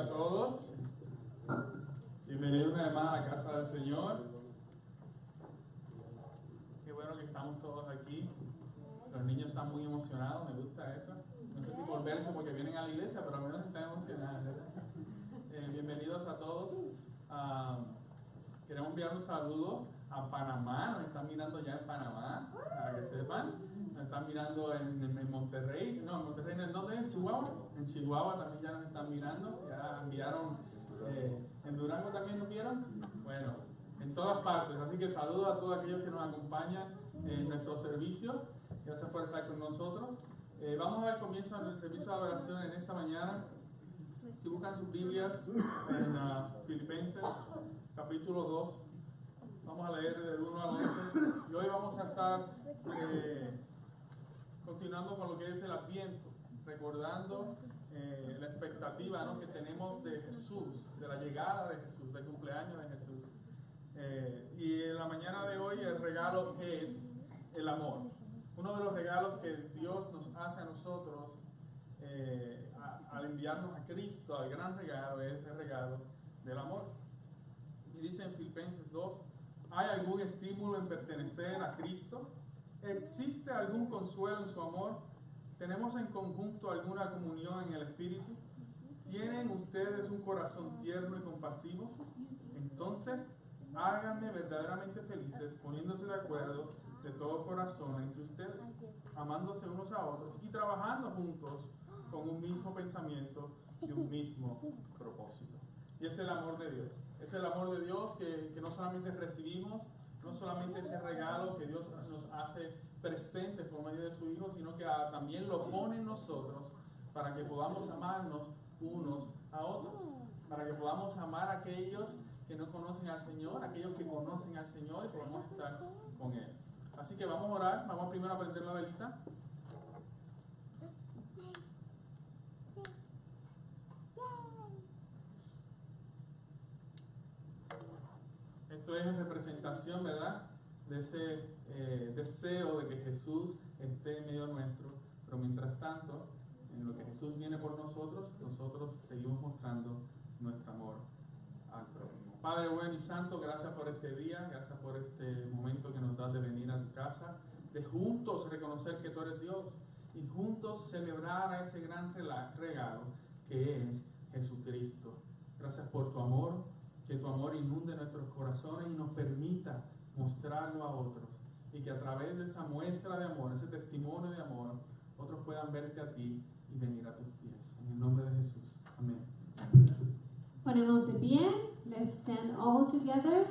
a todos. Bienvenidos una vez más a la casa del Señor. Qué bueno que estamos todos aquí. Los niños están muy emocionados, me gusta eso. No sé si por verse porque vienen a la iglesia, pero al menos están emocionados, ¿verdad? Bienvenidos a todos. Queremos enviar un saludo a Panamá. Nos están mirando ya en Panamá, para que sepan. Nos están mirando en Monterrey. No, en Monterrey no, ¿en dónde? ¿En Chihuahua? En Chihuahua también ya nos están mirando. Ya enviaron, en Durango también nos vieron. Bueno, en todas partes. Así que saludo a todos aquellos que nos acompañan en nuestro servicio. Gracias por estar con nosotros. Vamos a dar comienzo al servicio de adoración en esta mañana. Si buscan sus Biblias en Filipenses, capítulo 2, vamos a leer del 1 al 11. Y hoy vamos a estar continuando con lo que es el Adviento, recordando la expectativa, ¿no?, que tenemos de Jesús, de la llegada de Jesús, del cumpleaños de Jesús. Y en la mañana de hoy el regalo es el amor. Uno de los regalos que Dios nos hace a nosotros al enviarnos a Cristo, el gran regalo es el regalo del amor. Y dice en Filipenses 2, ¿hay algún estímulo en pertenecer a Cristo? ¿Existe algún consuelo en su amor? ¿Tenemos en conjunto alguna comunión en el Espíritu? ¿Tienen ustedes un corazón tierno y compasivo? Entonces, háganme verdaderamente felices, poniéndose de acuerdo de todo corazón entre ustedes, amándose unos a otros y trabajando juntos con un mismo pensamiento y un mismo propósito. Y es el amor de Dios. Es el amor de Dios que no solamente recibimos, no solamente ese regalo que Dios nos hace presente por medio de su Hijo, sino que también lo pone en nosotros para que podamos amarnos unos a otros, para que podamos amar a aquellos que no conocen al Señor, aquellos que conocen al Señor y podamos estar con Él. Así que vamos a orar, vamos primero a prender la velita. Esto es en representación, ¿verdad?, de ese deseo de que Jesús esté en medio nuestro, pero mientras tanto, en lo que Jesús viene por nosotros, nosotros seguimos mostrando nuestro amor al prójimo. Padre bueno y santo, gracias por este día, gracias por este momento que nos das de venir a tu casa, de juntos reconocer que tú eres Dios y juntos celebrar a ese gran regalo que es Jesucristo. Gracias por tu amor, que tu amor inunde nuestros corazones y nos permita mostrarlo a otros, y que a través de esa muestra de amor, ese testimonio de amor, otros puedan verte a ti y venir a tus pies. En el nombre de Jesús. Amén. Ponemos de pie. Let's stand all together.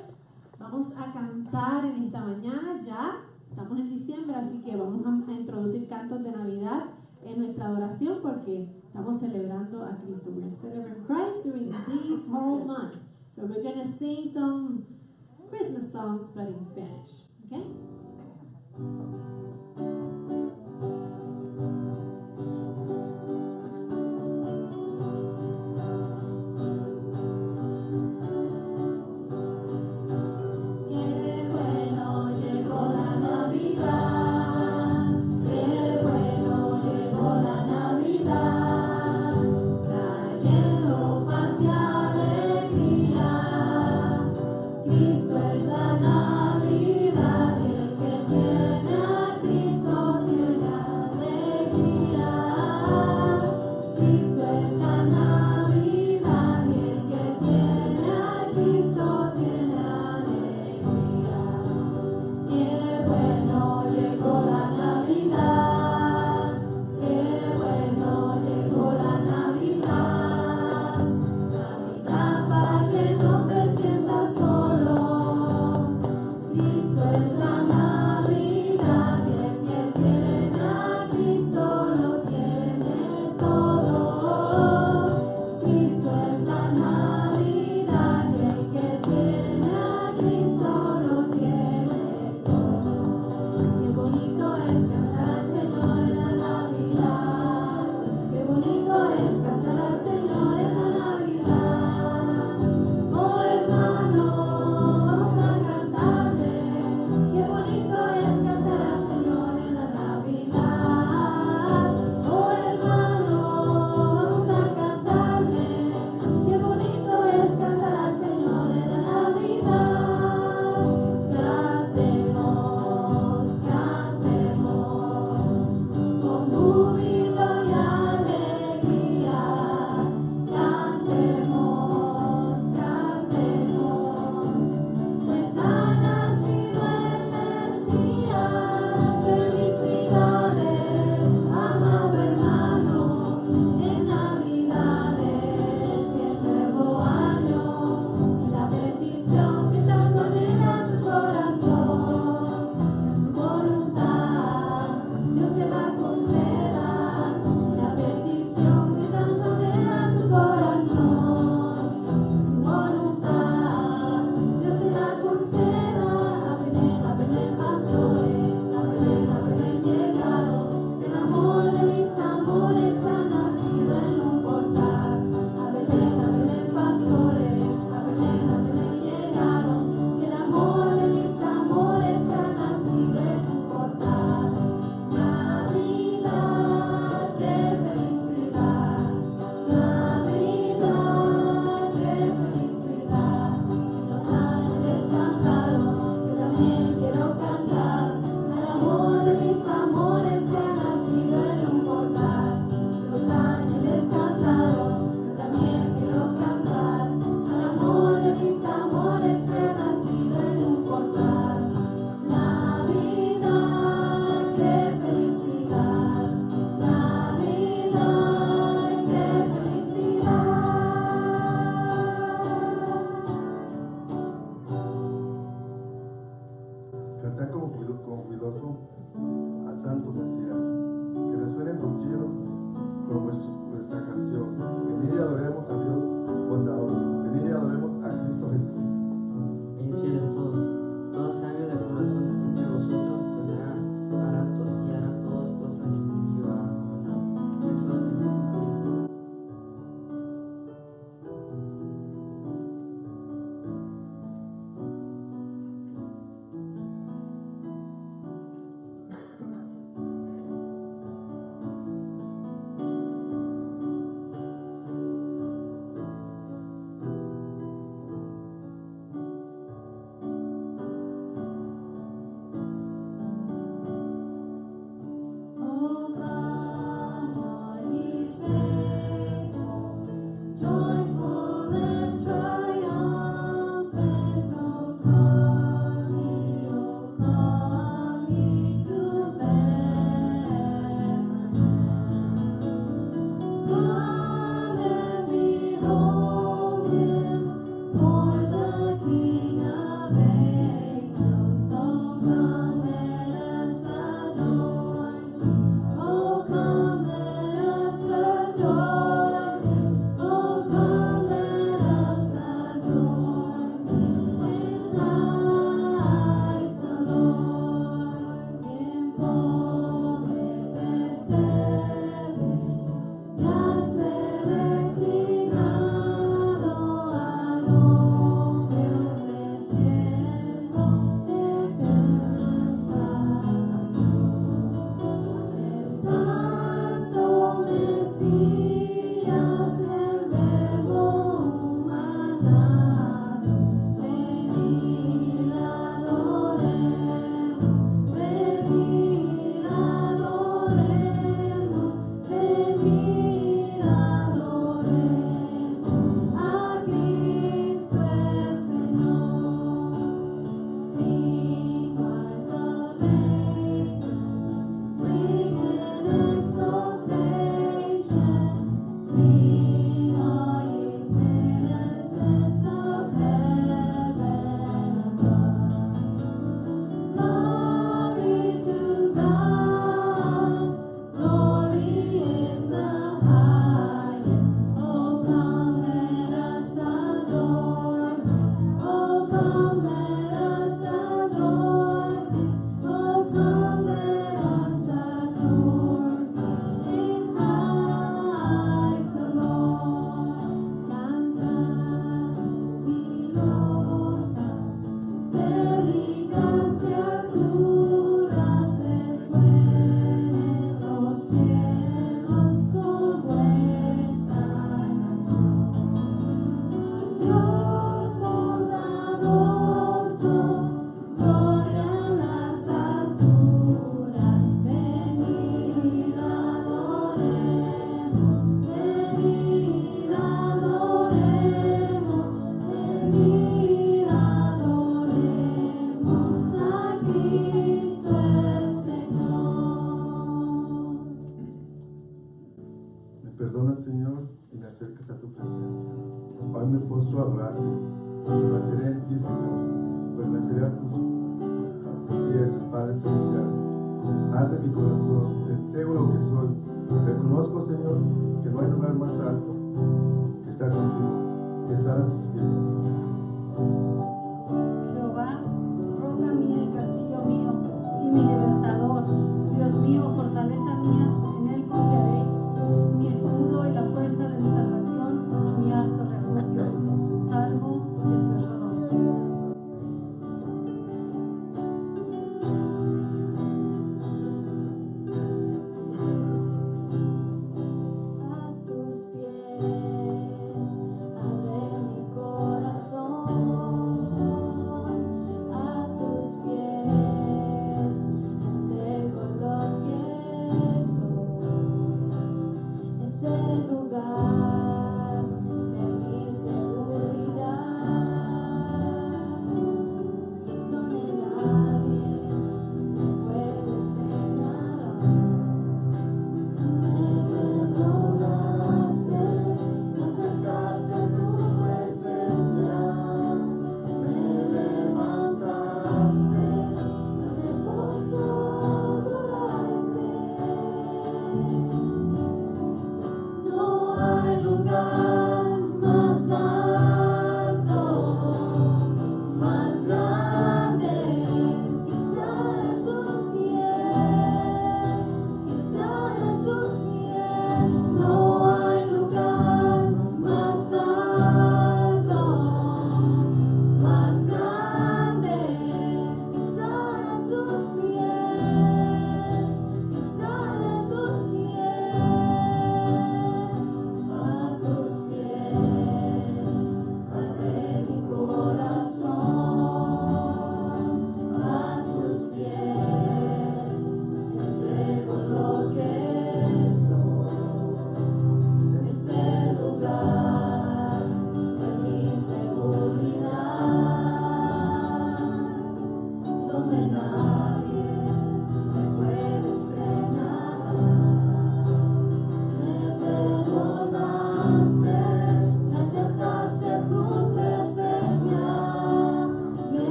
Vamos a cantar en esta mañana. Ya estamos en diciembre, así que vamos a introducir cantos de Navidad en nuestra adoración porque estamos celebrando a Cristo. We're celebrating Christ during this whole month. So we're going to sing some Christmas songs, but in Spanish. Okay? Cristo es la Navidad, el que tiene a Cristo Santo Mesías. Que resuenen los cielos con nuestra canción. Venid y adoremos a Dios bondadoso. Venid y adoremos a Cristo Jesús. Ellos y el esposo, todo sabio de corazón entre vosotros tendrá barato y hará todas cosas que Jehová ha mandado. Éxodo 35:10. Oh, come, all ye faithful, joyful and triumphant. Oh, come ye to Bethlehem. Come and behold Him, born the King of angels. So come, let us adore Him. Oh, come, let us adore Him. Oh, come, let us adore Him. In Christ the Lord, in Paul pesebre, ya se reclinado al hombre ofreciendo eterna salvación. El Santo Mesías, el Verbo humanado, venid adoremos, venid adoremos, venid adoremos a Cristo el Señor. Sing choirs of angels, sing in exaltation, sing all ye citizens of heaven above. Glory to God, glory in the highest. Oh, come, let us adore Him. Oh, come, let us adore Him. Oh, come, let us adore Him. In Christ the Lord, cantad jubilosas, célicas criaturas, resuenen los cielos con vuestra canción. Dios bondadoso, gloria en las alturas, venid adoremos, venid adoremos, venid adoremos a Cristo el Señor. Me perdonas, Señor, y me acercas a tu presencia. Hoy me postro a adorarte. Permaneceré en ti, Señor. Permaneceré a tus pies, Padre Celestial. Arde mi corazón, te entrego lo que soy. Reconozco, Señor, que no hay lugar más alto que estar contigo, que estar a tus pies. Jehová, roca mía y castillo mío, y mi libertador, Dios mío, fortaleza mía, en Él confiaré, mi escudo y la fuerza de mi salvación, mi alto refugio. Salmos 18:2. A tus pies abre mi corazón, a tus pies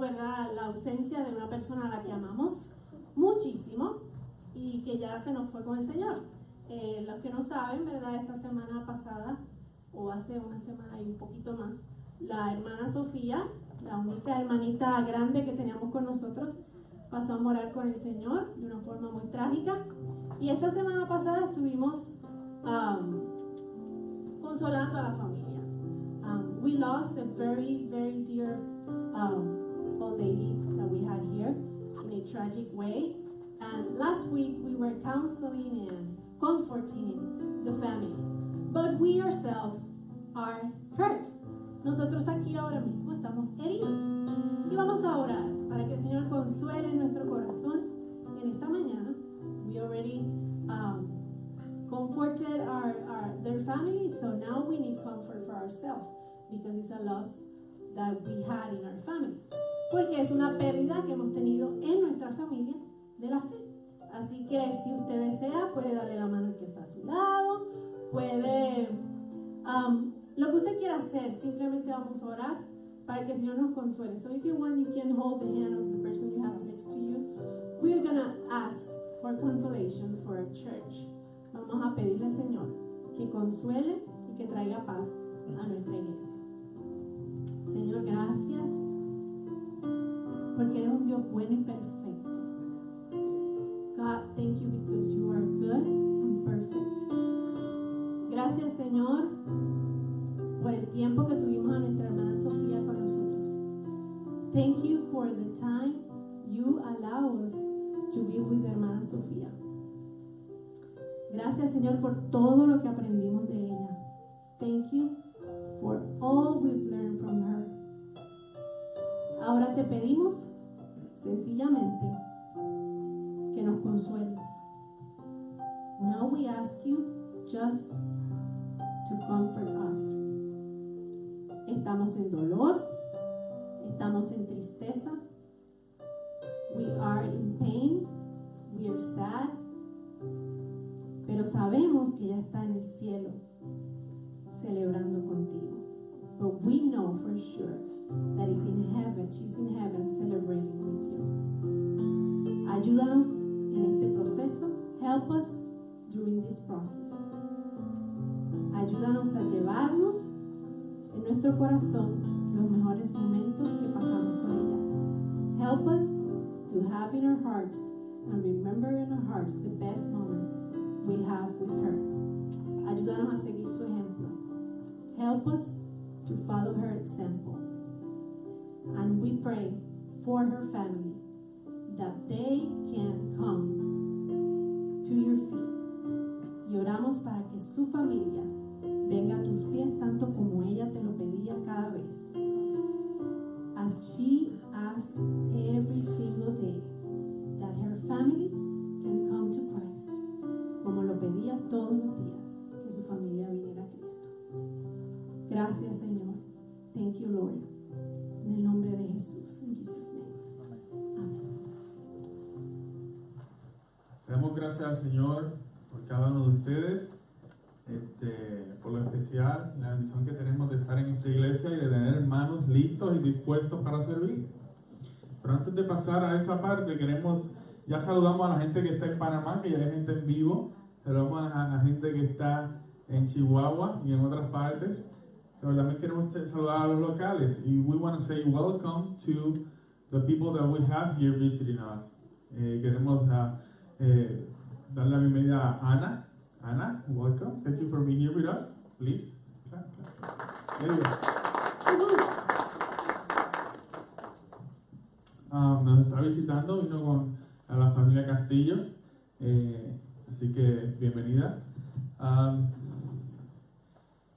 ¿verdad?, la ausencia de una persona a la que amamos muchísimo y que ya se nos fue con el Señor. Los que no saben, ¿verdad?, esta semana pasada, o hace una semana y un poquito más, la hermana Sofía, la única hermanita grande que teníamos con nosotros, pasó a morar con el Señor de una forma muy trágica. Y esta semana pasada estuvimos consolando a la familia. We lost a very, very dear old lady that we had here in a tragic way. And last week we were counseling and comforting the family. But we ourselves are hurt. Nosotros aquí ahora mismo estamos heridos. Y vamos a orar para que el Señor consuele nuestro corazón en esta mañana. We already comforted their family, so now we need comfort for ourselves because it's a loss that we had in our family. Porque es una pérdida que hemos tenido en nuestra familia de la fe. Así que si usted desea, puede darle la mano al que está a su lado, puede, lo que usted quiera hacer, simplemente vamos a orar para que el Señor nos consuele. So if you want, you can hold the hand of the person you have next to you. We are going to ask for consolation for our church. Vamos a pedirle al Señor que consuele y que traiga paz a nuestra iglesia. Señor, gracias porque eres un Dios bueno y perfecto. God, thank you because you are good and perfect. Gracias, Señor, por el tiempo que tuvimos a nuestra hermana Sofía con nosotros. Thank you for the time you allow us to be with hermana Sofía. Gracias, Señor, por todo lo que aprendimos de ella. Thank you for all we've learned from her. Ahora te pedimos sencillamente que nos consueles. Now we ask you just to comfort us. Estamos en dolor, estamos en tristeza. We are in pain, we are sad. Pero sabemos que ella está en el cielo celebrando contigo. But we know for sure that is in heaven, she's in heaven celebrating with you. Ayúdanos en este proceso. Help us during this process. Ayúdanos a llevarnos en nuestro corazón los mejores momentos que pasamos con ella. Help us to have in our hearts and remember in our hearts the best moments we have with her. Ayúdanos a seguir su ejemplo. Help us to follow her example. And we pray for her family that they can come to your feet. Y oramos para que su familia venga a tus pies tanto como ella te lo pedía cada vez. As she asked every single day that her family can come to Christ. Como lo pedía todos los días que su familia viniera a Cristo. Gracias, Señor. Thank you, Lord. En el nombre de Jesús. In Jesus' name. Amén. Le damos gracias al Señor por cada uno de ustedes, por lo especial, la bendición que tenemos de estar en esta iglesia y de tener hermanos listos y dispuestos para servir. Pero antes de pasar a esa parte, ya saludamos a la gente que está en Panamá, que ya hay gente en vivo. Saludamos a la gente que está en Chihuahua y en otras partes. Pero también queremos saludar a los locales. Y we want to say welcome to the people that we have here visiting us. Queremos darle la bienvenida a Ana. Ana, welcome. Thank you for being here with us. Please. There you go. Nos está visitando, vino a la familia Castillo. Así que bienvenida.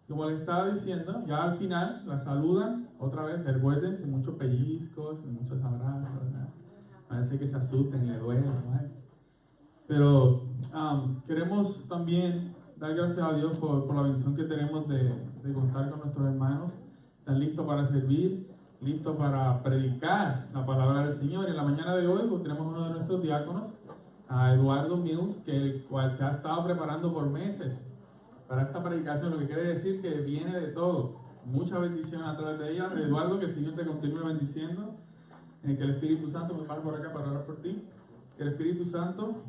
Como les estaba diciendo, ya al final la saludan otra vez. Recuérdense, muchos pellizcos, muchos abrazos, ¿verdad? Parece que se asusten, le duele, ¿verdad? Pero queremos también dar gracias a Dios por la bendición que tenemos de contar con nuestros hermanos. Están listos para servir, listos para predicar la palabra del Señor. Y en la mañana de hoy pues, tenemos uno de nuestros diáconos, a Eduardo Mills, el cual se ha estado preparando por meses para esta predicación, lo que quiere decir que viene de todo. Mucha bendición a través de ella. Eduardo, que el Señor te continúe bendiciendo. que el Espíritu Santo, me paso por acá para orar por ti, que el Espíritu Santo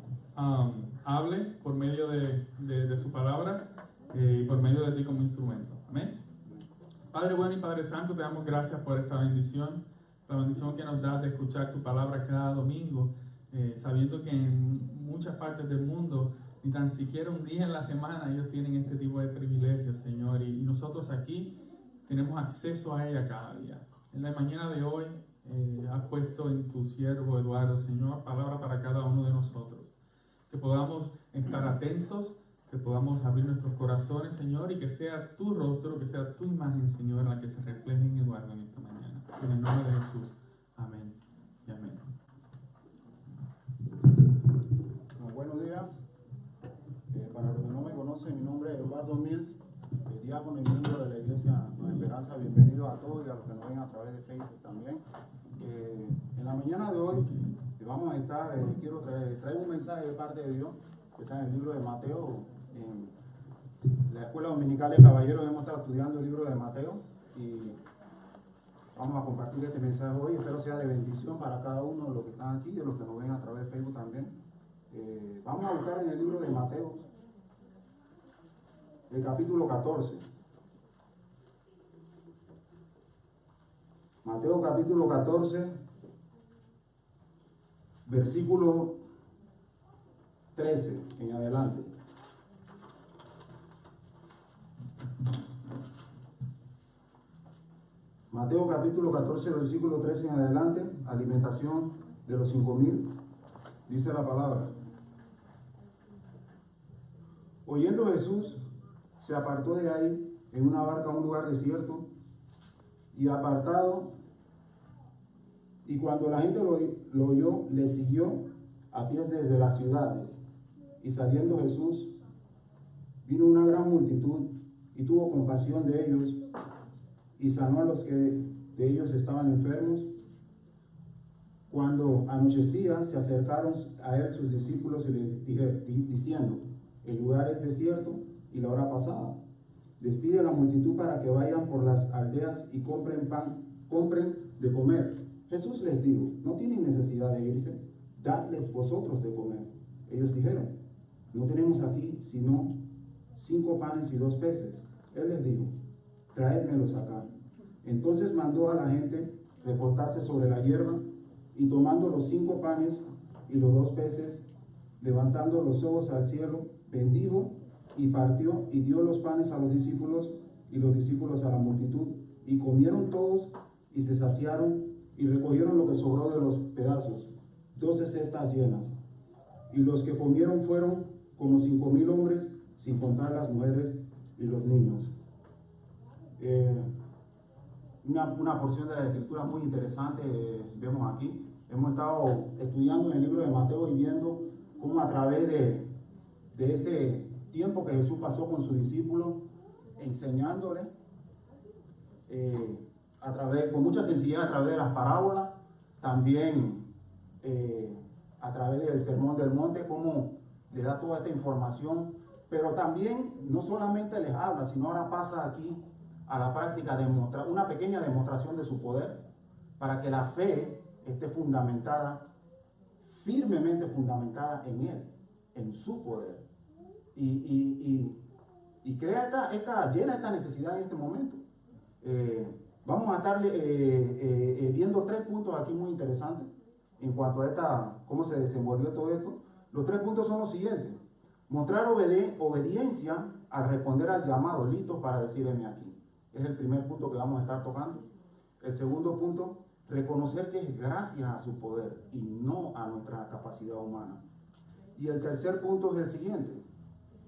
hable por medio de su palabra y por medio de ti como instrumento. Amén. Padre bueno y Padre Santo, te damos gracias por esta bendición, la bendición que nos das de escuchar tu palabra cada domingo, sabiendo que en muchas partes del mundo ni tan siquiera un día en la semana ellos tienen este tipo de privilegios, Señor, y nosotros aquí tenemos acceso a ella cada día. En la mañana de hoy has puesto en tu siervo Eduardo, Señor, palabra para cada uno de nosotros, que podamos estar atentos, que podamos abrir nuestros corazones, Señor, y que sea tu rostro, que sea tu imagen, Señor, la que se refleje en Eduardo en esta mañana. En el nombre de Jesús. Amén y amén. Buenos días. Para los que no me conocen, mi nombre es Eduardo Mills, diácono y miembro de la Iglesia Nueva Esperanza. Bienvenidos a todos y a los que nos ven a través de Facebook también. En la mañana de hoy vamos a estar, quiero traer un mensaje de parte de Dios que está en el libro de Mateo. En la Escuela Dominical de Caballeros hemos estado estudiando el libro de Mateo y vamos a compartir este mensaje hoy. Espero sea de bendición para cada uno de los que están aquí y de los que nos ven a través de Facebook también. Vamos a buscar en el libro de Mateo, el capítulo 14. Mateo capítulo 14, versículo 13 en adelante. Mateo capítulo 14, versículo 13 en adelante, alimentación de los 5,000, dice la palabra. Oyendo Jesús, se apartó de ahí en una barca a un lugar desierto y apartado, y cuando la gente lo oyó, le siguió a pies desde las ciudades. Y saliendo Jesús, vino una gran multitud y tuvo compasión de ellos y sanó a los que de ellos estaban enfermos. Cuando anochecía, se acercaron a él sus discípulos y le dijeron, diciendo, el lugar es desierto y la hora pasada. Despide a la multitud para que vayan por las aldeas y compren de comer. Jesús les dijo, no tienen necesidad de irse, dadles vosotros de comer. Ellos dijeron, no tenemos aquí sino 5 panes y 2 peces. Él les dijo, traédmelos acá. Entonces mandó a la gente reportarse sobre la hierba, y tomando los 5 panes y los 2 peces, levantando los ojos al cielo, bendijo y partió y dio los panes a los discípulos y los discípulos a la multitud, y comieron todos y se saciaron y recogieron lo que sobró de los pedazos, 12 cestas llenas. Y los que comieron fueron como 5,000 hombres, sin contar las mujeres y los niños. Una porción de la escritura muy interesante vemos aquí. Hemos estado estudiando en el libro de Mateo y viendo cómo a través de ese tiempo que Jesús pasó con sus discípulos, enseñándole con mucha sencillez a través de las parábolas, también a través del Sermón del Monte, cómo les da toda esta información, pero también no solamente les habla, sino ahora pasa aquí a la práctica, una pequeña demostración de su poder, para que la fe esté fundamentada, firmemente fundamentada en Él, en su poder. Y crea llena esta necesidad en este momento. Vamos a estar viendo 3 puntos aquí muy interesantes en cuanto a cómo se desenvolvió todo esto. Los 3 puntos son los siguientes. Mostrar obediencia al responder al llamado, listos para decir heme aquí. Es el primer punto que vamos a estar tocando. El segundo punto, reconocer que es gracias a su poder y no a nuestra capacidad humana. Y el tercer punto es el siguiente.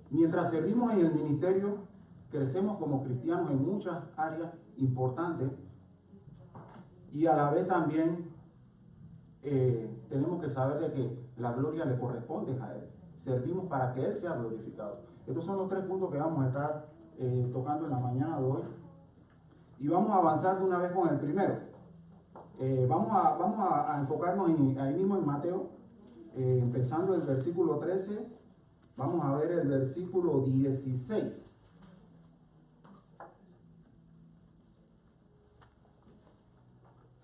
Mientras servimos en el ministerio, crecemos como cristianos en muchas áreas importantes, y a la vez también tenemos que saber de que la gloria le corresponde a Él. Servimos para que Él sea glorificado. Estos son los 3 puntos que vamos a estar tocando en la mañana de hoy. Y vamos a avanzar de una vez con el primero. Vamos a enfocarnos ahí mismo en Mateo, empezando el versículo 13. Vamos a ver el versículo 16.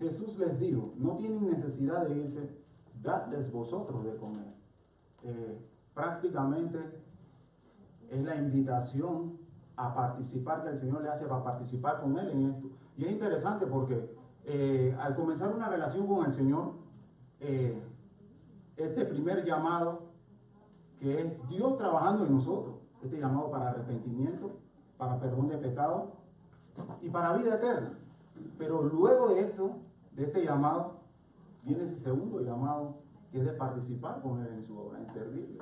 Jesús les dijo, no tienen necesidad de irse, dadles vosotros de comer. Prácticamente es la invitación a participar que el Señor le hace para participar con Él en esto. Y es interesante porque al comenzar una relación con el Señor, este primer llamado, que es Dios trabajando en nosotros, este llamado para arrepentimiento, para perdón de pecado y para vida eterna. Pero luego de esto, de este llamado, viene ese segundo llamado, que es de participar con Él en su obra, en servirle.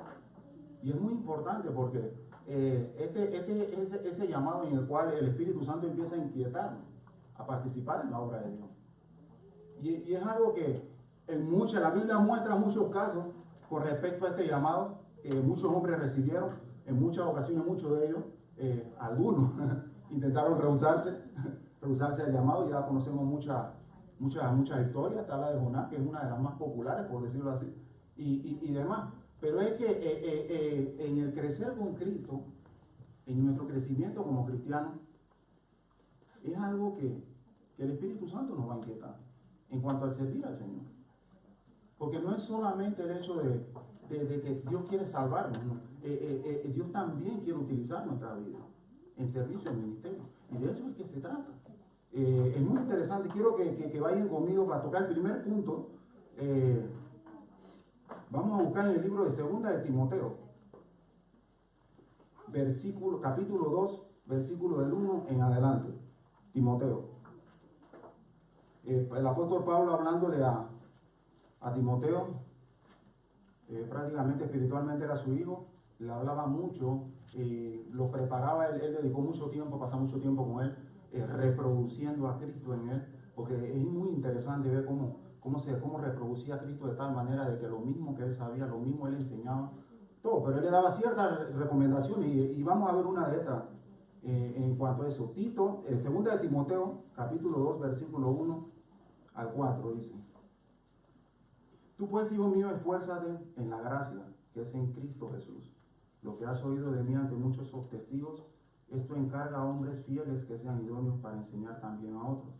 Y es muy importante porque ese llamado en el cual el Espíritu Santo empieza a inquietarnos, a participar en la obra de Dios. Y es algo que la Biblia muestra muchos casos con respecto a este llamado, que muchos hombres recibieron, en muchas ocasiones muchos de ellos, algunos intentaron rehusarse al llamado. Ya conocemos muchas historias. Está la de Jonás, que es una de las más populares, por decirlo así, y demás. Pero es que en el crecer con Cristo, en nuestro crecimiento como cristianos, es algo que el Espíritu Santo nos va a inquietar en cuanto al servir al Señor. Porque no es solamente el hecho de que Dios quiere salvarnos, ¿no? Dios también quiere utilizar nuestra vida en servicio al ministerio. Y de eso es que se trata. Es muy interesante. Quiero que vayan conmigo para tocar el primer punto. Vamos a buscar en el libro de 2 de Timoteo, capítulo 2, versículo del 1 en adelante. Timoteo. El apóstol Pablo, hablándole a Timoteo, prácticamente espiritualmente era su hijo, le hablaba mucho, lo preparaba, él dedicó mucho tiempo, pasaba mucho tiempo con él, reproduciendo a Cristo en él, porque es muy interesante ver cómo reproducía a Cristo de tal manera de que lo mismo que él sabía, lo mismo él enseñaba, todo, pero él le daba ciertas recomendaciones y vamos a ver una de estas en cuanto a eso. Tito, 2 de Timoteo, capítulo 2, versículo 1 al 4 dice: Tú pues, hijo mío, esfuérzate en la gracia que es en Cristo Jesús. Lo que has oído de mí ante muchos testigos, esto encarga a hombres fieles que sean idóneos para enseñar también a otros.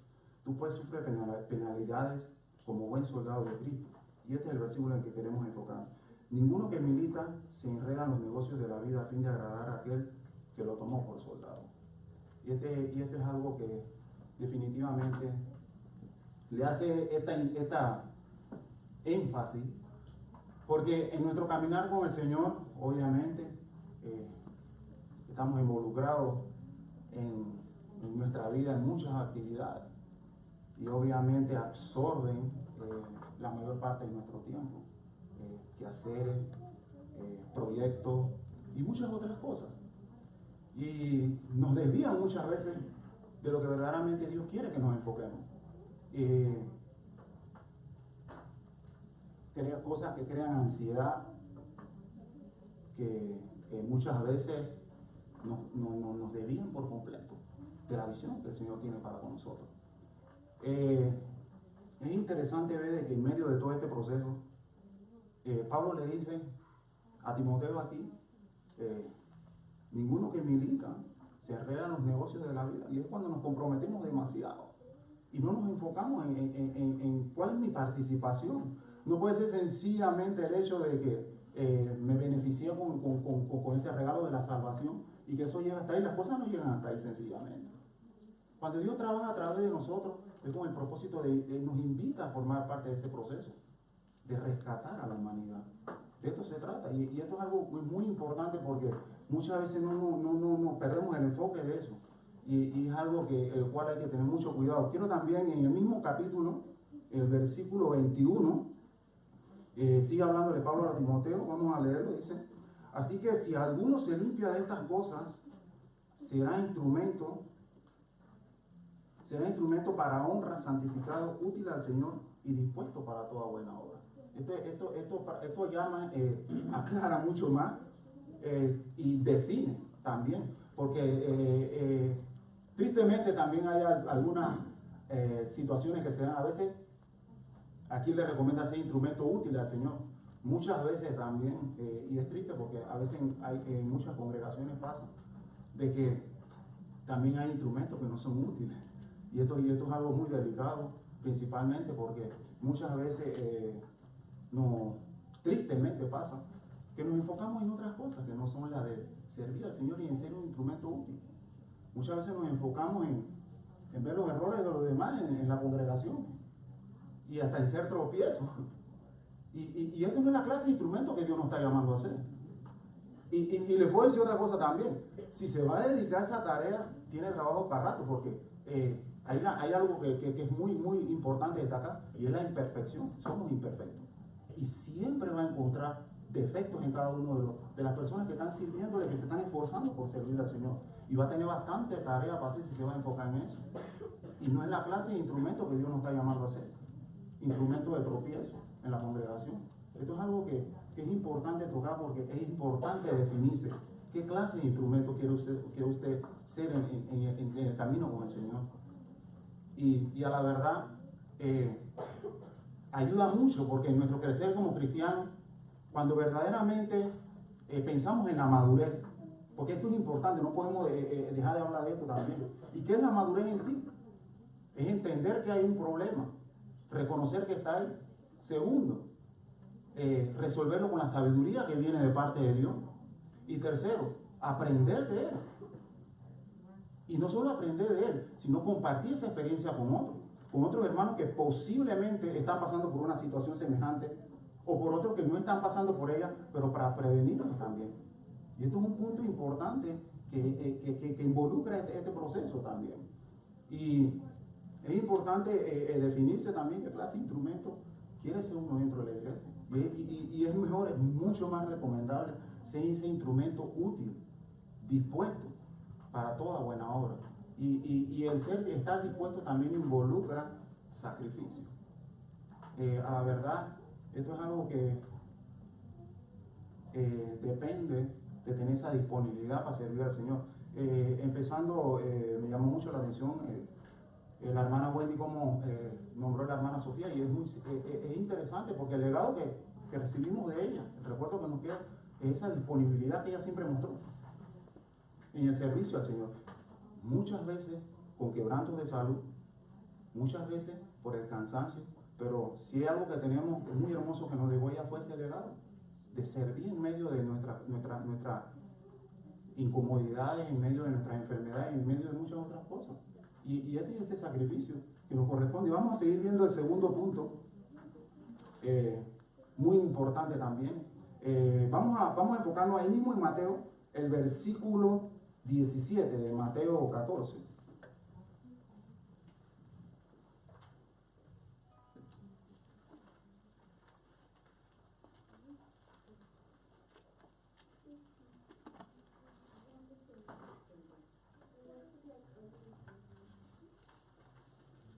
Tú pues sufres penalidades como buen soldado de Cristo. Y este es el versículo en el que queremos enfocar. Ninguno que milita se enreda en los negocios de la vida a fin de agradar a aquel que lo tomó por soldado. Y este es algo que definitivamente le hace esta énfasis, porque en nuestro caminar con el Señor, obviamente, estamos involucrados en nuestra vida en muchas actividades y obviamente absorben la mayor parte de nuestro tiempo, quehaceres, proyectos y muchas otras cosas, y nos desvían muchas veces de lo que verdaderamente Dios quiere que nos enfoquemos. Cosas que crean ansiedad, que muchas veces nos desvían por completo de la visión que el Señor tiene para con nosotros. Es interesante ver de que en medio de todo este proceso, Pablo le dice a Timoteo aquí, ninguno que milita se enreda en los negocios de la vida, y es cuando nos comprometemos demasiado y no nos enfocamos en cuál es mi participación. No puede ser sencillamente el hecho de que me beneficié con ese regalo de la salvación y que eso llega hasta ahí. Las cosas no llegan hasta ahí sencillamente. Cuando Dios trabaja a través de nosotros, es con el propósito de nos invita a formar parte de ese proceso, de rescatar a la humanidad. De esto se trata, y esto es algo muy importante, porque muchas veces no perdemos el enfoque de eso, y es algo el cual hay que tener mucho cuidado. Quiero también, en el mismo capítulo, el versículo 21, sigue hablando de Pablo a Timoteo, vamos a leerlo, dice: así que si alguno se limpia de estas cosas, será instrumento para honra, santificado, útil al Señor y dispuesto para toda buena obra. Esto llama, aclara mucho más y define también, porque tristemente también hay algunas situaciones que se dan a veces. Aquí le recomienda ser instrumento útil al Señor. Muchas veces también, y es triste porque a veces en muchas congregaciones pasa, de que también hay instrumentos que no son útiles. Y esto es algo muy delicado, principalmente porque muchas veces no, tristemente pasa que nos enfocamos en otras cosas que no son las de servir al Señor y en ser un instrumento útil. Muchas veces nos enfocamos en ver los errores de los demás en la congregación y hasta en ser tropiezos. Y esto no es la clase de instrumento que Dios nos está llamando a hacer. Y les puedo decir otra cosa también. Si se va a dedicar a esa tarea, tiene trabajo para rato, porque hay algo que es muy, muy importante destacar, y es la imperfección. Somos imperfectos. Y siempre va a encontrar defectos en cada uno de las personas que están sirviéndole, que se están esforzando por servir al Señor. Y va a tener bastante tarea para hacer si se va a enfocar en eso. Y no es la clase de instrumento que Dios nos está llamando a hacer. Instrumento de tropiezo en la congregación. Esto es algo que es importante tocar, porque es importante definirse qué clase de instrumento quiere usted ser en el camino con el Señor. Y a la verdad, ayuda mucho, porque en nuestro crecer como cristianos, cuando verdaderamente pensamos en la madurez, porque esto es importante, no podemos dejar de hablar de esto también. ¿Y qué es la madurez en sí? Es entender que hay un problema, reconocer que está ahí. Segundo, resolverlo con la sabiduría que viene de parte de Dios. Y tercero, aprender de Él. Y no solo aprender de Él, sino compartir esa experiencia con otros hermanos que posiblemente están pasando por una situación semejante, o por otros que no están pasando por ella, pero para prevenirlos también. Y esto es un punto importante que involucra este proceso también. Y es importante definirse también qué clase de instrumento quiere ser uno dentro de la iglesia. Y es mejor, es mucho más recomendable ser ese instrumento útil, dispuesto para toda buena obra. Y el estar dispuesto también involucra sacrificio. A la verdad, esto es algo que depende de tener esa disponibilidad para servir al Señor. Empezando, me llamó mucho la atención la hermana Wendy como nombró a la hermana Sofía, y es interesante porque el legado que recibimos de ella, el recuerdo que nos queda, es esa disponibilidad que ella siempre mostró en el servicio al Señor. Muchas veces con quebrantos de salud, muchas veces por el cansancio, pero si hay algo que tenemos muy hermoso que nos dejó ella, fue ese legado de servir en medio de nuestras incomodidades, en medio de nuestras enfermedades, en medio de muchas otras cosas. Y este es ese sacrificio que nos corresponde. Y vamos a seguir viendo el segundo punto, muy importante también. Vamos a enfocarnos ahí mismo en Mateo, el versículo 17 de Mateo 14.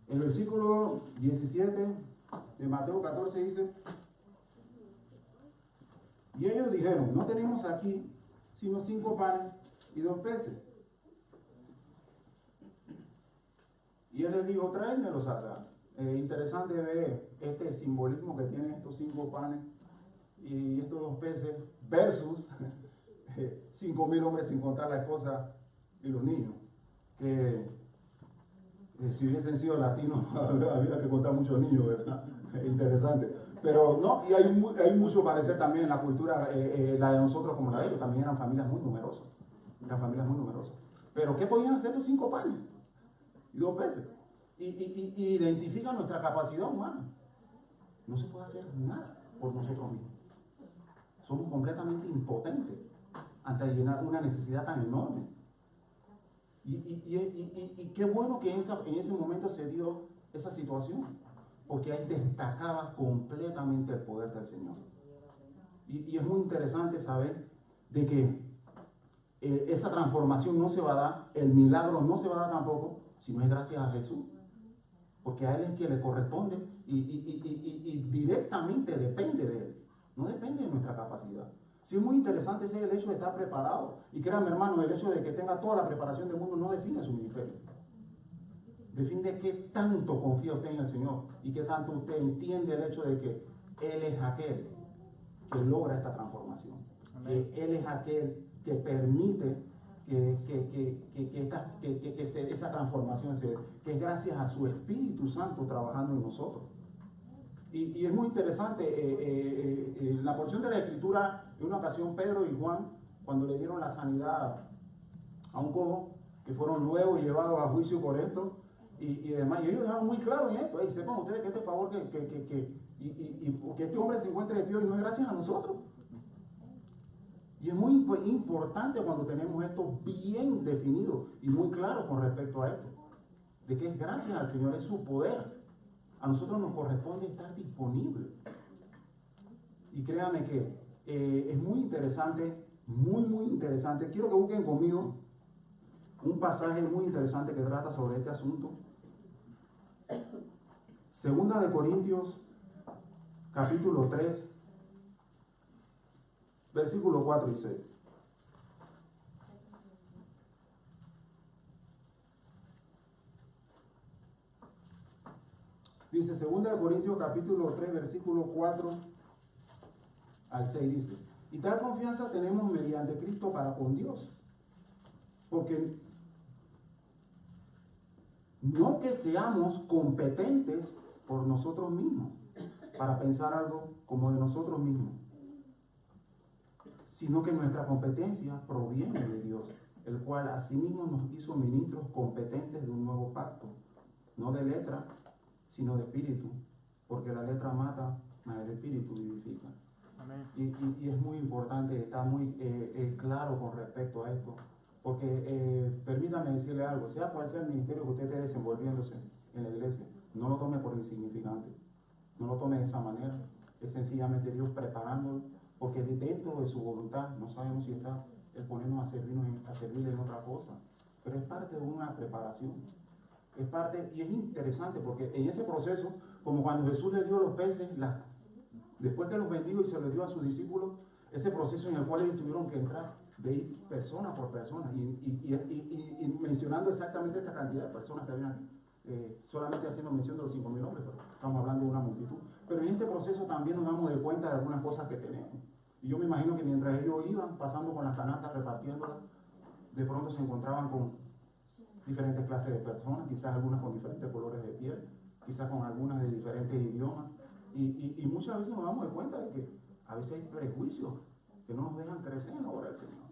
El versículo 17 de Mateo 14 dice: y ellos dijeron, no tenemos aquí sino 5 panes y 2 peces. Y él les dijo, tráenmelos acá. Interesante ver este simbolismo que tienen estos 5 panes y estos 2 peces versus 5,000 hombres, sin contar la esposa y los niños, que si hubiesen sido latinos había que contar muchos niños, ¿verdad? Interesante. Pero no, y hay mucho parecer también en la cultura, la de nosotros como la de ellos. También eran familias muy numerosas. Pero ¿qué podían hacer los 5 panes y 2 peces? Y identifican nuestra capacidad humana. No se puede hacer nada por nosotros mismos. Somos completamente impotentes ante llenar una necesidad tan enorme. Y qué bueno que en ese momento se dio esa situación, porque ahí destacaba completamente el poder del Señor. Y es muy interesante saber de que esa transformación no se va a dar, el milagro no se va a dar tampoco, si no es gracias a Jesús, porque a Él es quien le corresponde y directamente depende de Él, no depende de nuestra capacidad. Sí, es muy interesante ese el hecho de estar preparado. Y créanme, hermano, el hecho de que tenga toda la preparación del mundo no define su ministerio. Define qué tanto confía usted en el Señor y qué tanto usted entiende el hecho de que Él es aquel que logra esta transformación. Que Él es aquel que permite esa transformación, que es gracias a su Espíritu Santo trabajando en nosotros. Y es muy interesante, la porción de la Escritura, en una ocasión Pedro y Juan, cuando le dieron la sanidad a un cojo, que fueron luego llevados a juicio por esto, y demás, y ellos dejaron muy claro en esto, sepan ustedes que este favor, que este hombre se encuentre de pie y no es gracias a nosotros. Y es muy importante cuando tenemos esto bien definido y muy claro con respecto a esto, de que es gracias al Señor, es su poder. A nosotros nos corresponde estar disponibles. Y créanme que es muy interesante, muy interesante. Quiero que busquen conmigo un pasaje muy interesante que trata sobre este asunto. Segunda de Corintios, capítulo 3, versículos 4 y 6. Dice, segunda de Corintios, capítulo 3, versículo 4 al 6, dice, y tal confianza tenemos mediante Cristo para con Dios, porque no que seamos competentes por nosotros mismos para pensar algo como de nosotros mismos, sino que nuestra competencia proviene de Dios, el cual asimismo nos hizo ministros competentes de un nuevo pacto, no de letra, sino de espíritu, porque la letra mata, mas el espíritu vivifica. Amén. Y es muy importante, está muy claro con respecto a esto, porque permítame decirle algo, sea cual sea el ministerio que usted esté desenvolviéndose en la iglesia, no lo tome por insignificante, no lo tome de esa manera, es sencillamente Dios preparándolo, porque dentro de su voluntad, no sabemos si está el ponernos a servirle en otra cosa, pero es parte de una preparación. Es parte, y es interesante porque en ese proceso, como cuando Jesús le dio los peces, después que los bendijo y se los dio a sus discípulos, ese proceso en el cual ellos tuvieron que entrar, de ir persona por persona, y mencionando exactamente esta cantidad de personas que habían, solamente haciendo mención de los 5.000 hombres, pero estamos hablando de una multitud. Pero en este proceso también nos damos de cuenta de algunas cosas que tenemos. Y yo me imagino que mientras ellos iban pasando con las canastas, repartiéndolas, de pronto se encontraban con diferentes clases de personas, quizás algunas con diferentes colores de piel, quizás con algunas de diferentes idiomas, y muchas veces nos damos de cuenta de que a veces hay prejuicios que no nos dejan crecer en la obra del Señor.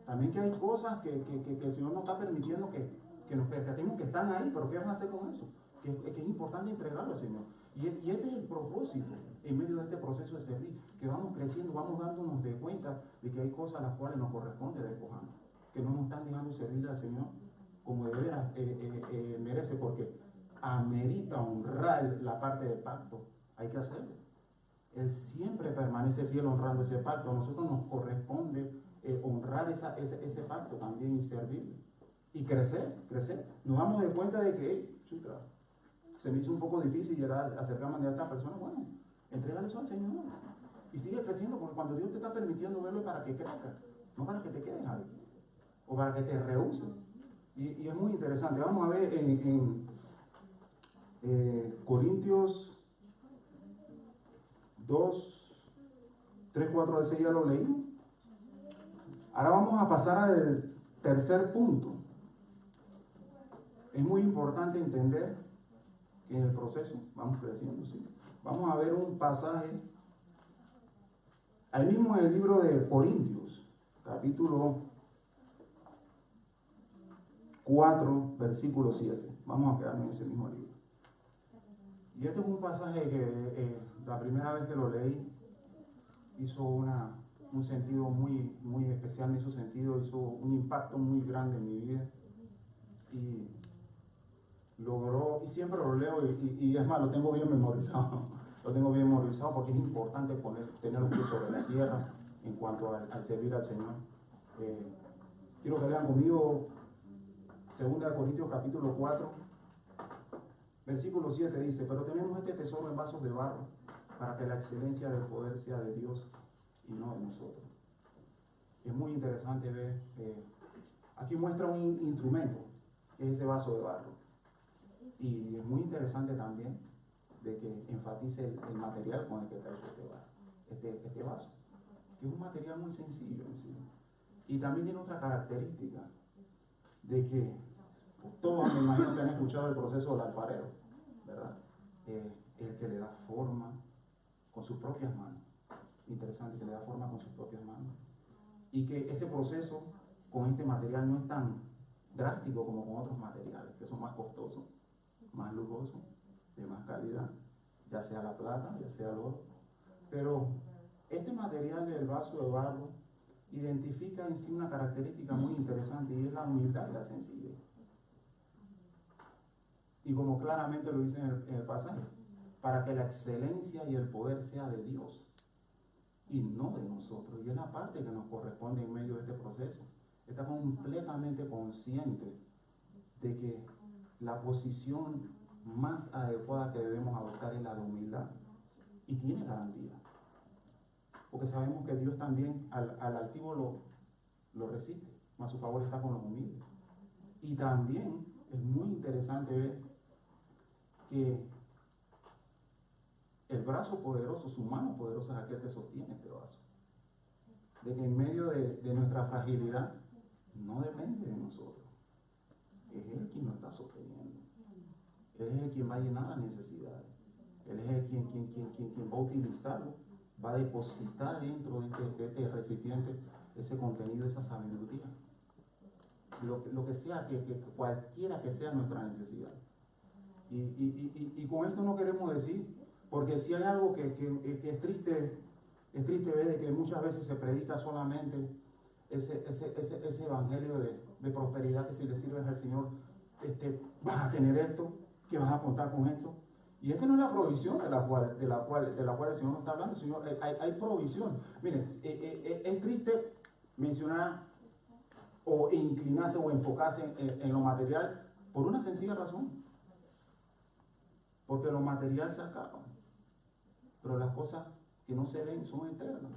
También que hay cosas que el Señor nos está permitiendo que nos percatemos que están ahí, pero ¿qué van a hacer con eso? Que es importante entregarlo al Señor. Y este es el propósito en medio de este proceso de servir, que vamos creciendo, vamos dándonos de cuenta de que hay cosas a las cuales nos corresponde despojarnos, que no nos están dejando servirle al Señor como de veras merece, porque amerita honrar la parte del pacto. Hay que hacerlo. Él siempre permanece fiel honrando ese pacto. A nosotros nos corresponde honrar ese pacto también y servirle. Y crecer. Nos damos de cuenta de que, chuta, se me hizo un poco difícil llegar a acercarme a esta persona. Bueno, entrégale eso al Señor. Y sigue creciendo, porque cuando Dios te está permitiendo verlo es para que crezcas, no para que te quedes ahí, o para que te rehuses. Y es muy interesante. Vamos a ver en Corintios 2, 3, 4 al 6 ya lo leí. Ahora vamos a pasar al tercer punto. Es muy importante entender que en el proceso vamos creciendo, ¿sí? Vamos a ver un pasaje ahí mismo en el libro de Corintios, capítulo 4, versículo 7. Vamos a quedarnos en ese mismo libro. Y este es un pasaje que la primera vez que lo leí hizo un sentido muy especial, me hizo sentido, hizo un impacto muy grande en mi vida. Y logró, y siempre lo leo, y es más, lo tengo bien memorizado. Lo tengo bien memorizado porque es importante tener los pies sobre la tierra en cuanto al servir al Señor. Quiero que lean conmigo 2 Corintios capítulo 4, versículo 7 dice, pero tenemos este tesoro en vasos de barro, para que la excelencia del poder sea de Dios y no de nosotros. Es muy interesante ver, aquí muestra un instrumento, que es ese vaso de barro. Y es muy interesante también de que enfatice el material con el que está hecho este vaso, que es un material muy sencillo en sí. Y también tiene otra característica, de que todos me imagino que han escuchado el proceso del alfarero, ¿verdad? El que le da forma con sus propias manos. Interesante, que le da forma con sus propias manos. Y que ese proceso con este material no es tan drástico como con otros materiales, que son más costosos, más lujosos, de más calidad, ya sea la plata, ya sea el oro. Pero este material del vaso de barro identifica en sí una característica muy interesante, y es la humildad y la sencillez. Y como claramente lo dice en el pasaje, para que la excelencia y el poder sea de Dios y no de nosotros. Y es la parte que nos corresponde en medio de este proceso. Está completamente consciente de que la posición más adecuada que debemos adoptar es la de humildad, y tiene garantía, porque sabemos que Dios también al altivo lo resiste, mas su favor está con los humildes. Y también es muy interesante ver que el brazo poderoso, su mano poderosa es aquel que sostiene este vaso, de que en medio de nuestra fragilidad no depende de nosotros, es Él quien nos está sosteniendo. Él es el quien va a llenar las necesidades. Él es el quien va a utilizarlo, va a depositar dentro de este recipiente ese contenido, esa sabiduría. Lo que sea, que cualquiera que sea nuestra necesidad. Y con esto no queremos decir, porque si hay algo que es triste ver, de que muchas veces se predica solamente ese evangelio de prosperidad, que si le sirves al Señor, vas a tener esto, que vas a contar con esto. Y esta no es la provisión de la cual el Señor nos está hablando. Señor, hay provisión. Miren, es triste mencionar o inclinarse o enfocarse en lo material por una sencilla razón. Porque lo material se acaba, pero las cosas que no se ven son eternas.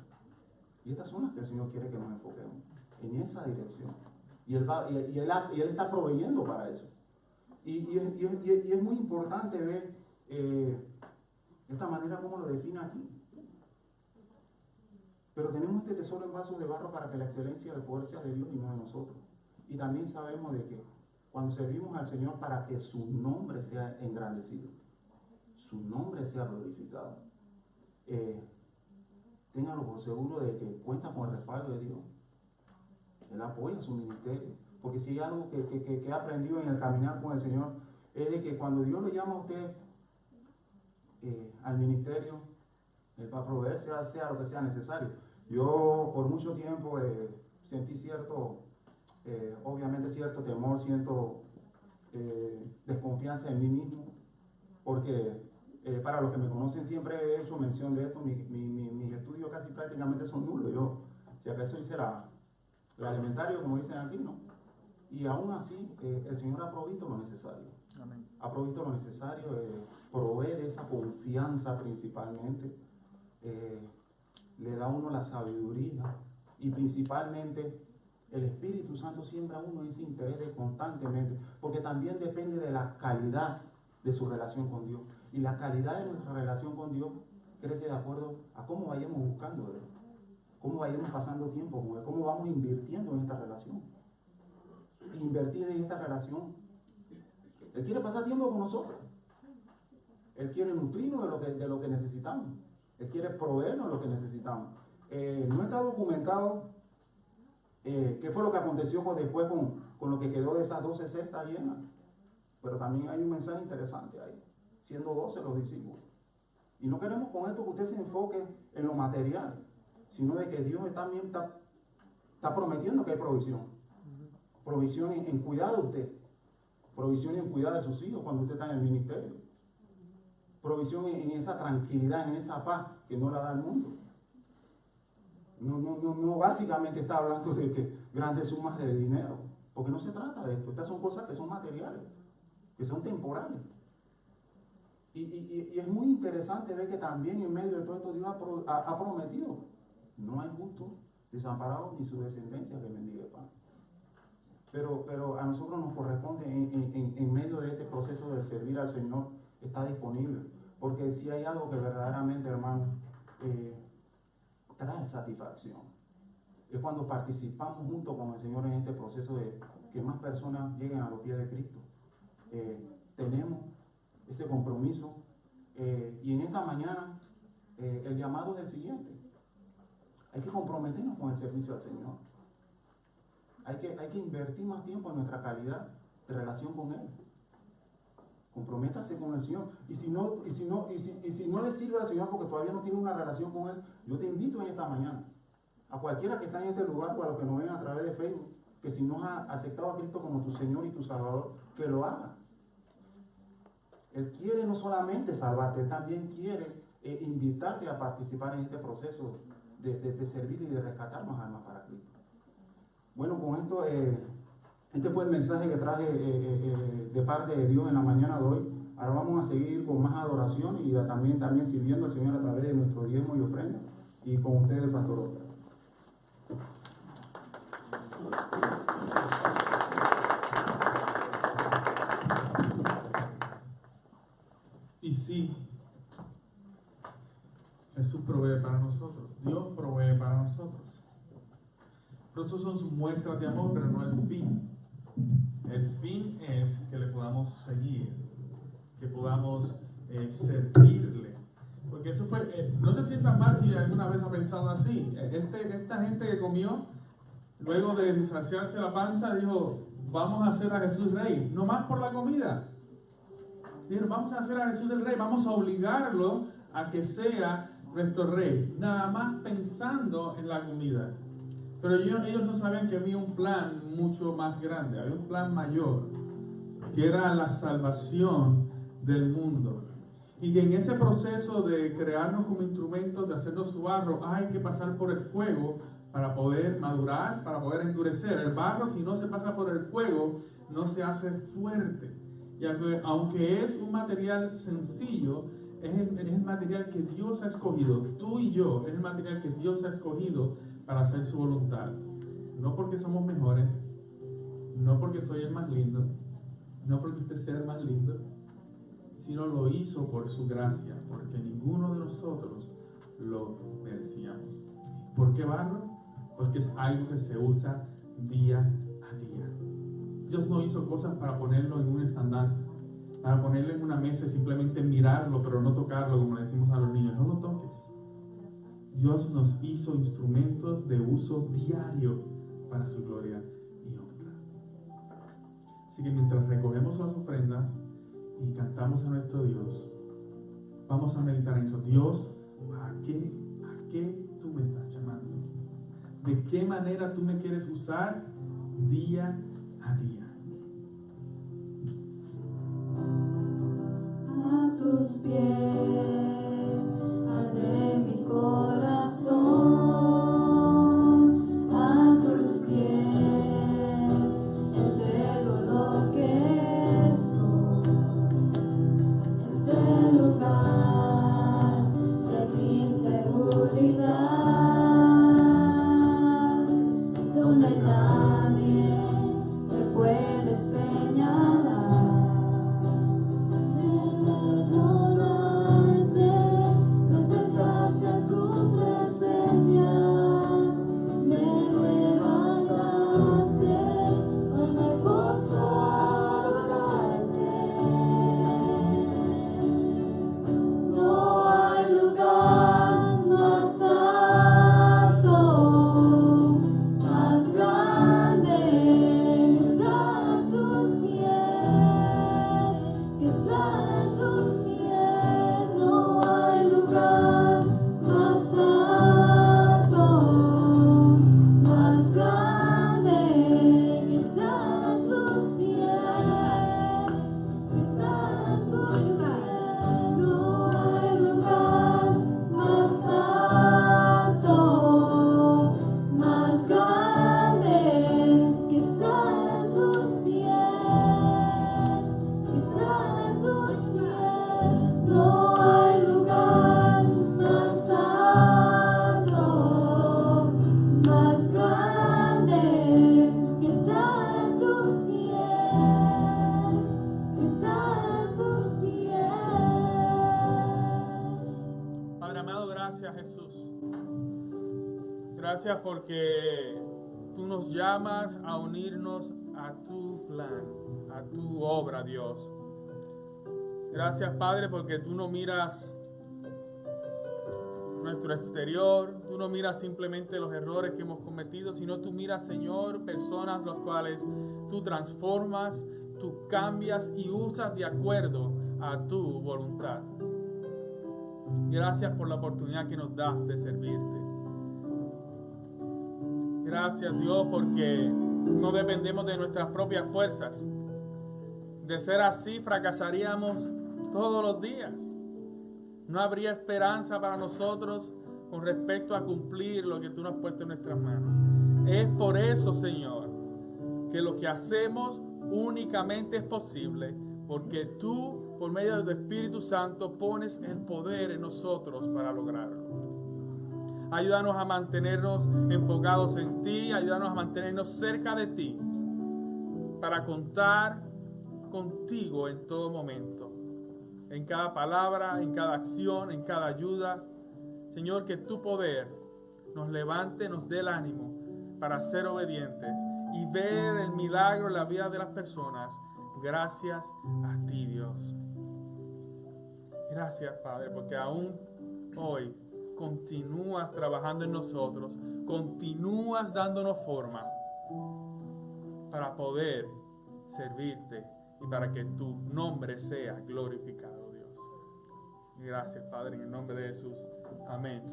Y estas son las que el Señor quiere que nos enfoquemos, en esa dirección. Y Él está proveyendo para eso. Y es muy importante ver esta manera como lo define aquí. Pero tenemos este tesoro en vasos de barro para que la excelencia del poder sea de Dios y no de nosotros. Y también sabemos de que cuando servimos al Señor, para que su nombre sea engrandecido, su nombre sea glorificado, ténganlo por seguro de que cuenta con el respaldo de Dios. Él apoya su ministerio. Porque si hay algo que he aprendido en el caminar con el Señor, es de que cuando Dios lo llama a usted al ministerio, Él va a proveer, sea lo que sea necesario. Yo por mucho tiempo sentí obviamente cierto temor, desconfianza en mí mismo, porque para los que me conocen siempre he hecho mención de esto. Mis estudios casi prácticamente son nulos. Yo, si acaso hice la elementario, como dicen aquí, ¿no? Y aún así, el Señor ha provisto lo necesario. Amén. Ha provisto lo necesario, provee de esa confianza principalmente, le da a uno la sabiduría, y principalmente el Espíritu Santo siembra a uno ese interés constantemente, porque también depende de la calidad de su relación con Dios. Y la calidad de nuestra relación con Dios crece de acuerdo a cómo vayamos buscando de Él, cómo vayamos pasando tiempo con Él, cómo vamos invirtiendo en esta relación. Invertir en esta relación, Él quiere pasar tiempo con nosotros, Él quiere nutrirnos de lo que necesitamos, Él quiere proveernos lo que necesitamos. No está documentado qué fue lo que aconteció después con lo que quedó de esas 12 cestas llenas, pero también hay un mensaje interesante ahí, siendo 12 los discípulos. Y no queremos con esto que usted se enfoque en lo material, sino de que Dios también está prometiendo que hay provisión. Provisión en cuidar de usted, provisión en cuidar de sus hijos cuando usted está en el ministerio, provisión en esa tranquilidad, en esa paz que no la da el mundo. No básicamente está hablando de que grandes sumas de dinero, porque no se trata de esto. Estas son cosas que son materiales, que son temporales. Y es muy interesante ver que también en medio de todo esto Dios ha prometido: no hay justo desamparado ni su descendencia que mendigue pan. Pero a nosotros nos corresponde en medio de este proceso de servir al Señor, está disponible. Porque si hay algo que verdaderamente, hermano, trae satisfacción, es cuando participamos junto con el Señor en este proceso de que más personas lleguen a los pies de Cristo. Tenemos ese compromiso y en esta mañana el llamado es el siguiente: hay que comprometernos con el servicio al Señor, hay que invertir más tiempo en nuestra calidad de relación con Él. Comprométase con el Señor. Y si no le sirve al Señor porque todavía no tiene una relación con Él, yo te invito en esta mañana, a cualquiera que está en este lugar o a los que nos ven a través de Facebook, que si no has aceptado a Cristo como tu Señor y tu Salvador, que lo haga. Él quiere no solamente salvarte, Él también quiere invitarte a participar en este proceso de servir y de rescatar más almas para Cristo. Bueno, con esto, este fue el mensaje que traje de parte de Dios en la mañana de hoy. Ahora vamos a seguir con más adoración y también sirviendo al Señor a través de nuestro diezmo y ofrenda. Y con ustedes, el pastor Oscar. Y sí, Jesús provee para nosotros, Dios provee para nosotros. Pero eso son sus muestras de amor, pero no el fin. El fin es que le podamos seguir, que podamos servirle. Porque eso fue, no se sientan mal si alguna vez ha pensado así. Esta gente que comió, luego de saciarse la panza, dijo: vamos a hacer a Jesús rey, no más por la comida. Dijeron: vamos a hacer a Jesús el rey, vamos a obligarlo a que sea nuestro rey, nada más pensando en la comida. Pero ellos no sabían que había un plan mucho más grande, había un plan mayor, que era la salvación del mundo. Y que en ese proceso de crearnos como instrumentos, de hacernos su barro, hay que pasar por el fuego para poder madurar, para poder endurecer. El barro, si no se pasa por el fuego, no se hace fuerte. Y aunque es un material sencillo, es el material que Dios ha escogido. Tú y yo, es el material que Dios ha escogido para hacer su voluntad. No porque somos mejores, no porque soy el más lindo, no porque usted sea el más lindo, sino lo hizo por su gracia, porque ninguno de nosotros lo merecíamos. ¿Por qué barro? Porque es algo que se usa día a día. Dios no hizo cosas para ponerlo en un estandarte, para ponerlo en una mesa y simplemente mirarlo, pero no tocarlo, como le decimos a los niños: no lo toques. Dios nos hizo instrumentos de uso diario para su gloria y honra. Así que mientras recogemos las ofrendas y cantamos a nuestro Dios, vamos a meditar en eso. Dios, ¿a qué tú me estás llamando? ¿De qué manera tú me quieres usar día a día? A tus pies arde mi corazón, a tus pies entrego lo que soy. Es el lugar de mi seguridad, donde nadie me puede señalar. Me perdonas Gracias porque tú nos llamas a unirnos a tu plan, a tu obra, Dios. Gracias, Padre, porque tú no miras nuestro exterior, tú no miras simplemente los errores que hemos cometido, sino tú miras, Señor, personas las cuales tú transformas, tú cambias y usas de acuerdo a tu voluntad. Gracias por la oportunidad que nos das de servirte. Gracias, Dios, porque no dependemos de nuestras propias fuerzas. De ser así, fracasaríamos todos los días. No habría esperanza para nosotros con respecto a cumplir lo que tú nos has puesto en nuestras manos. Es por eso, Señor, que lo que hacemos únicamente es posible porque tú, por medio de tu Espíritu Santo, pones el poder en nosotros para lograrlo. Ayúdanos a mantenernos enfocados en ti, ayúdanos a mantenernos cerca de ti para contar contigo en todo momento. En cada palabra, en cada acción, en cada ayuda. Señor, que tu poder nos levante, nos dé el ánimo para ser obedientes y ver el milagro en la vida de las personas. Gracias a ti, Dios. Gracias, Padre, porque aún hoy continúas trabajando en nosotros, continúas dándonos forma para poder servirte y para que tu nombre sea glorificado, Dios. Gracias, Padre, en el nombre de Jesús. Amén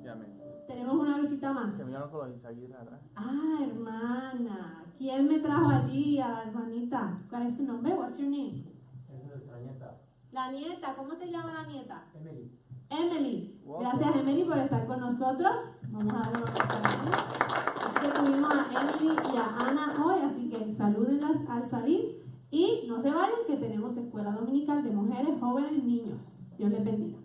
y amén. Tenemos una visita más. Se miraron con los Isaías atrás. Ah, hermana. ¿Quién me trajo allí a la hermanita? ¿Cuál es su nombre? What's your name? Es la nieta. La nieta. ¿Cómo se llama la nieta? Emily. Emily. Wow. Gracias, Emily, por estar con nosotros. Vamos a darle una aplauso. Así que tuvimos a Emily y a Ana hoy, así que salúdenlas al salir. Y no se vayan, que tenemos escuela dominical de mujeres, jóvenes, niños. Dios les bendiga.